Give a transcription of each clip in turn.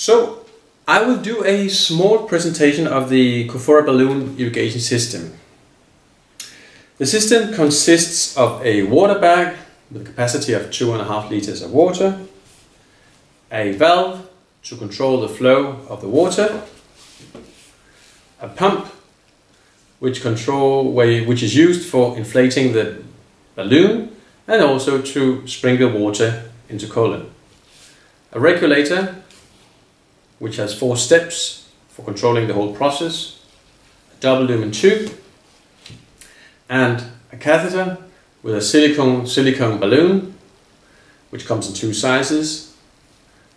So I will do a small presentation of the Qufora balloon irrigation system. The system consists of a water bag with a capacity of 2.5 liters of water, a valve to control the flow of the water, a pump which is used for inflating the balloon and also to sprinkle water into column, a regulator which has 4 steps for controlling the whole process, a double lumen tube, and a catheter with a silicone balloon which comes in 2 sizes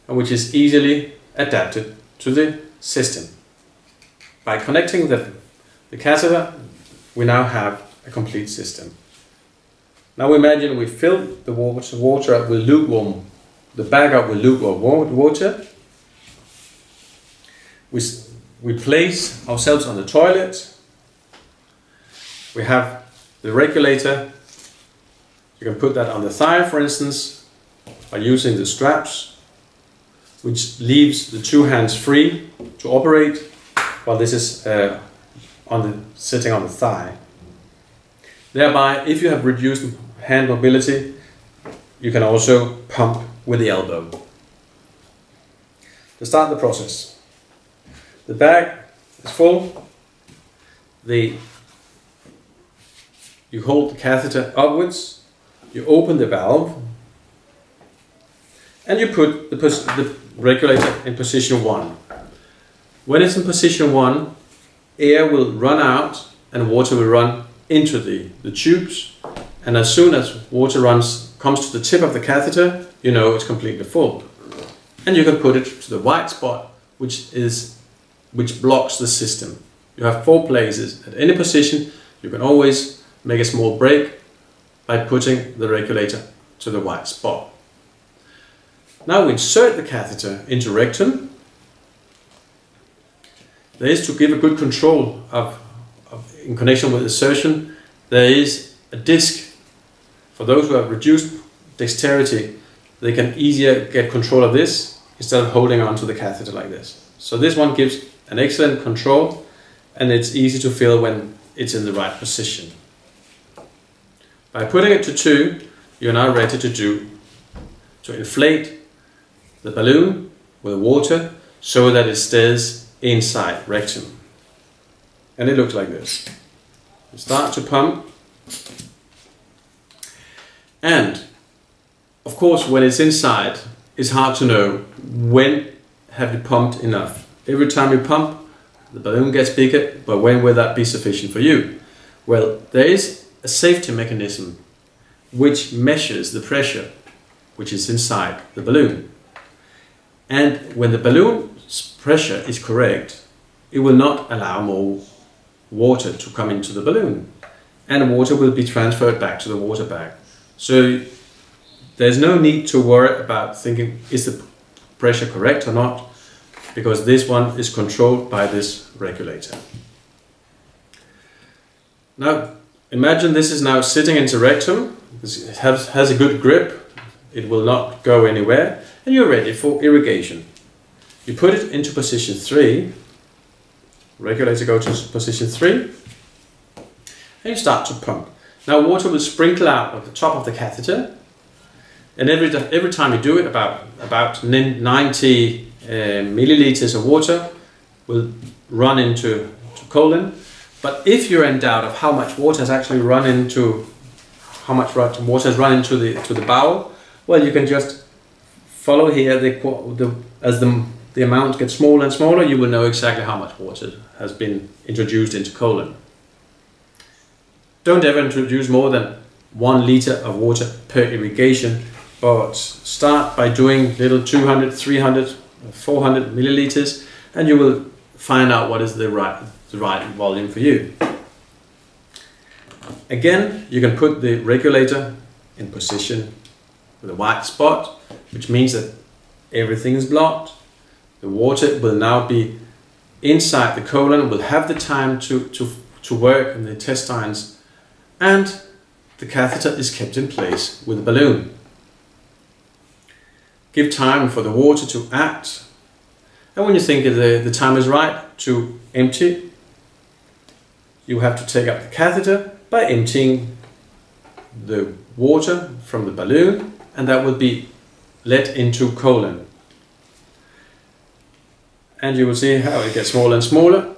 and which is easily adapted to the system. By connecting the catheter, we now have a complete system. Now imagine we fill the water up with lukewarm, the bag up with lukewarm water. We place ourselves on the toilet. We have the regulator. You can put that on the thigh, for instance, by using the straps, which leaves the 2 hands free to operate, while this is sitting on the thigh. Thereby, if you have reduced hand mobility, you can also pump with the elbow. To start the process, the bag is full. You hold the catheter upwards, you open the valve, and you put the regulator in position 1. When it's in position 1, air will run out and water will run into the tubes, and as soon as water comes to the tip of the catheter, you know it's completely full. And you can put it to the white spot, which blocks the system. You have 4 places. At any position, you can always make a small break by putting the regulator to the white spot. Now we insert the catheter into rectum. There is, to give a good control in connection with insertion, there is a disc. For those who have reduced dexterity, they can easier get control of this instead of holding on to the catheter like this. So this one gives an excellent control, and it's easy to fill when it's in the right position. By putting it to 2, you're now ready to inflate the balloon with water so that it stays inside rectum. And it looks like this. You start to pump, and of course when it's inside, it's hard to know when have you pumped enough. Every time you pump, the balloon gets bigger, but when will that be sufficient for you? Well, there is a safety mechanism which measures the pressure which is inside the balloon. And when the balloon's pressure is correct, it will not allow more water to come into the balloon, and water will be transferred back to the water bag. So there's no need to worry about thinking, is the pressure correct or not, because this one is controlled by this regulator. Now imagine this is now sitting into rectum. It has a good grip, it will not go anywhere, and you're ready for irrigation. You put it into position 3, regulator goes to position 3, and you start to pump. Now water will sprinkle out of the top of the catheter, and every time you do it, about 90 milliliters of water will run into colon. But if you're in doubt of how much water has actually run into the bowel, well, you can just follow here. As the amount gets smaller and smaller, you will know exactly how much water has been introduced into colon. Don't ever introduce more than 1 liter of water per irrigation, but start by doing little 200, 300, 400 milliliters, and you will find out what is the right volume for you. Again, you can put the regulator in position with a white spot, which means that everything is blocked. The water will now be inside the colon, will have the time to work in the intestines, and the catheter is kept in place with the balloon. Give time for the water to act, And when you think the time is right to empty, you have to take out the catheter by emptying the water from the balloon, and that will be let into colon. And you will see how it gets smaller and smaller.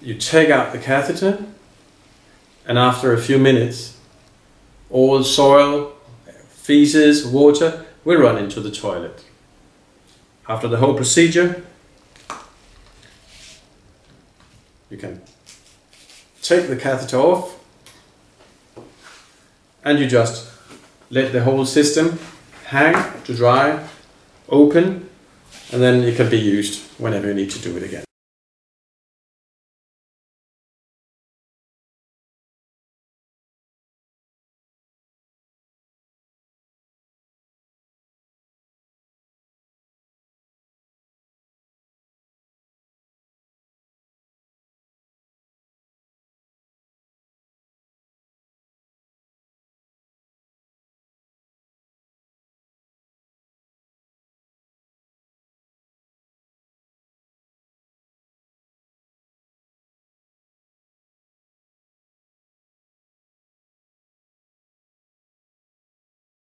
You take out the catheter, and after a few minutes, all soil, feces, water will run into the toilet. After the whole procedure, you can take the catheter off, and you just let the whole system hang to dry, open, and then it can be used whenever you need to do it again.